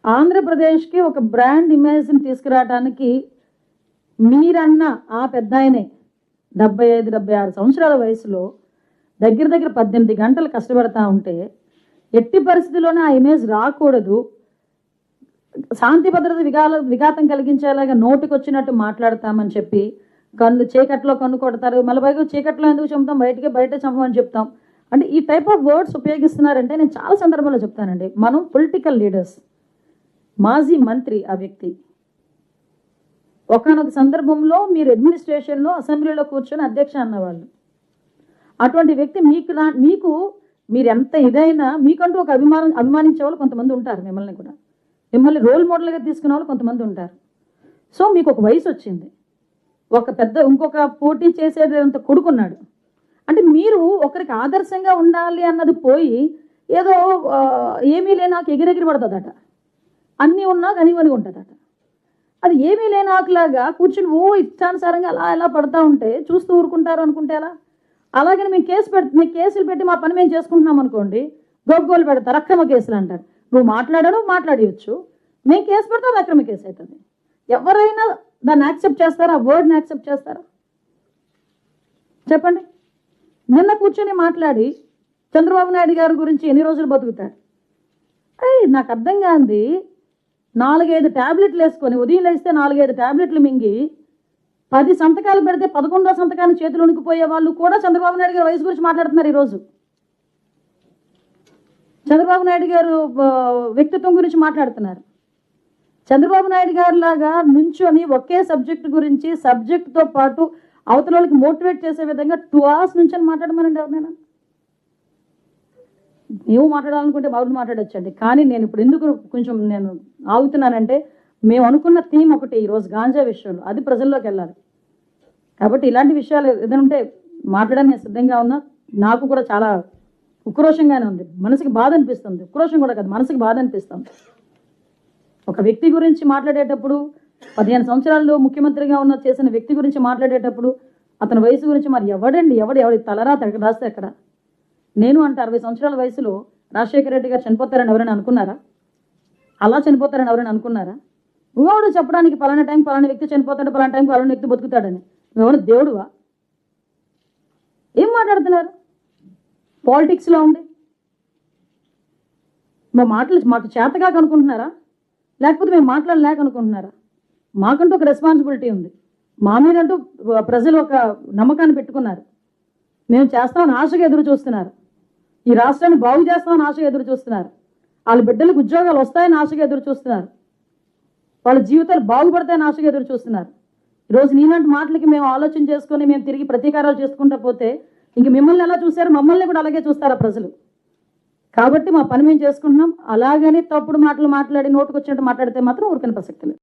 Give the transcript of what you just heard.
ఆంధ్రప్రదేశ్కి ఒక బ్రాండ్ ఇమేజ్ని తీసుకురావడానికి మీరన్న ఆ పెద్ద ఆయనే 75-76 సంవత్సరాల వయసులో దగ్గర 18 గంటలు కష్టపడతా ఉంటే ఎట్టి పరిస్థితుల్లోనే ఆ ఇమేజ్ రాకూడదు, శాంతి భద్రత విఘాతం కలిగించేలాగా నోటికొచ్చినట్టు మాట్లాడతామని చెప్పి చీకట్లో కన్ను కొడతారు, మళ్ళీ పైగా చీకట్లో ఎందుకు చంపుతాం, బయట చంపమని చెప్తాం అంటే ఈ టైప్ ఆఫ్ వర్డ్స్ ఉపయోగిస్తున్నారంటే నేను చాలా సందర్భాల్లో చెప్తానండి. మనం పొలిటికల్ లీడర్స్, మాజీ మంత్రి ఆ వ్యక్తి, ఒకనొక సందర్భంలో మీరు అడ్మినిస్ట్రేషన్లో అసెంబ్లీలో కూర్చొని అధ్యక్ష అన్నవాళ్ళు. అటువంటి వ్యక్తి మీకు మీరు ఎంత ఇదైనా మీకంటూ ఒక అభిమానించే వాళ్ళు కొంతమంది ఉంటారు, మిమ్మల్ని రోల్ మోడల్గా తీసుకునే వాళ్ళు కొంతమంది ఉంటారు. సో మీకు ఒక వయసు వచ్చింది, ఇంకొక పోటీ చేసేంత కొడుకున్నాడు అంటే మీరు ఒకరికి ఆదర్శంగా ఉండాలి అన్నది పోయి ఏదో ఏమీ లేని నాకు ఎగిరెగిరి పడుతుందట, అన్నీ ఉన్నా కనివని ఉంటుందట. అది ఏమీ లేని ఆకులాగా కూర్చుని ఇష్టానుసారంగా అలా ఎలా పడతా ఉంటే చూస్తూ ఊరుకుంటారు అనుకుంటే ఎలా? అలాగని మేము కేసులు పెట్టి మా పని మేము చేసుకుంటున్నాం అనుకోండి, గోలు పెడతారు, అక్రమ కేసులు అంటారు. నువ్వు మాట్లాడవచ్చు, మేము కేసు పెడతాం, అది అక్రమ కేసు అవుతుంది. ఎవరైనా దాన్ని యాక్సెప్ట్ చేస్తారా? ఆ వర్డ్ని యాక్సెప్ట్ చేస్తారా? చెప్పండి. నిన్న కూర్చొని మాట్లాడి చంద్రబాబు నాయుడు గారి గురించి ఎన్ని రోజులు బతుకుతాడు? నాకు అర్థం కాంది, 4-5 ట్యాబ్లెట్లు వేసుకొని ఉదయం లేస్తే 4-5 ట్యాబ్లెట్లు మింగి 10 సంతకాలు పెడితే 11వ సంతకాన్ని చేతులు ఉనికిపోయే వాళ్ళు కూడా చంద్రబాబు నాయుడు గారి వయసు గురించి మాట్లాడుతున్నారు. ఈరోజు చంద్రబాబు నాయుడు గారు వ్యక్తిత్వం గురించి మాట్లాడుతున్నారు. చంద్రబాబు నాయుడు గారు లాగా నుంచొని ఒకే సబ్జెక్టుతో పాటు అవతల వాళ్ళకి మోటివేట్ చేసే విధంగా 2 hours నుంచి మాట్లాడమనండి ఎవరినైనా. ನೀವು మాట్లాడాలనుకుంటే బాగుండి మాట్లాడొచ్చండి. కానీ నేను ఇప్పుడు ఎందుకు నేను ఆగుతున్నానంటే మేము అనుకున్న థీమ్ ఒకటి ఈరోజు గాంజా విషయంలో, అది ప్రజల్లోకి వెళ్ళాలి. కాబట్టి ఇలాంటి విషయాలు ఏదైనా ఉంటే మాట్లాడడానికి నేను సిద్ధంగా ఉన్నా. నాకు కూడా చాలా ఉక్రోషంగానే ఉంది, మనసుకి బాధ అనిపిస్తుంది. ఉక్రోషం కూడా కాదు, మనసుకి బాధ అనిపిస్తుంది. ఒక వ్యక్తి గురించి మాట్లాడేటప్పుడు 15 సంవత్సరాల్లో ముఖ్యమంత్రిగా చేసిన వ్యక్తి గురించి మాట్లాడేటప్పుడు అతని వయసు గురించి మరి ఎవడి తలరాత రాస్తే ఎక్కడ? నేను అంటే 60 సంవత్సరాల వయసులో రాజశేఖర రెడ్డి గారు చనిపోతారని ఎవరైనా అనుకున్నారా? అలా చనిపోతారని ఎవరైనా అనుకున్నారా? నువ్వెవడు చెప్పడానికి పలానా టైం పలానా వ్యక్తి చనిపోతాడు, పలానా టైం పలానా వ్యక్తి బతుకుతాడని? నువ్వెవడు దేవుడువా? ఏం మాట్లాడుతున్నారు? పాలిటిక్స్లో ఉండి మా మాటలు మాకు చేతగా అనుకుంటున్నారా, లేకపోతే మేము మాట్లాడలేక అనుకుంటున్నారా? మాకంటూ ఒక రెస్పాన్సిబిలిటీ ఉంది. మా మీదంటూ ప్రజలు ఒక నమ్మకాన్ని పెట్టుకున్నారు. మేము చేస్తామని ఆశగా ఎదురు చూస్తున్నారు. ఈ రాష్ట్రాన్ని బాగు చేస్తామని ఆశగా ఎదురు చూస్తున్నారు. వాళ్ళ బిడ్డలకు ఉద్యోగాలు వస్తాయని ఆశగా ఎదురు చూస్తున్నారు. వాళ్ళ జీవితాలు బాగుపడతాయని ఆశగా ఎదురు చూస్తున్నారు. ఈరోజు నీలాంటి మాటలకి మేము ఆలోచన చేసుకొని మేము తిరిగి ప్రతీకారాలు చేసుకుంటూ పోతే ఇంక మిమ్మల్ని ఎలా చూశారో మమ్మల్ని కూడా అలాగే చూస్తారా ప్రజలు? కాబట్టి మా పని మేము చేసుకుంటున్నాం. అలాగని తప్పుడు మాటలు మాట్లాడి నోటుకొచ్చినట్టు మాట్లాడితే మాత్రం ఊరికనే ప్రసక్తి లేదు.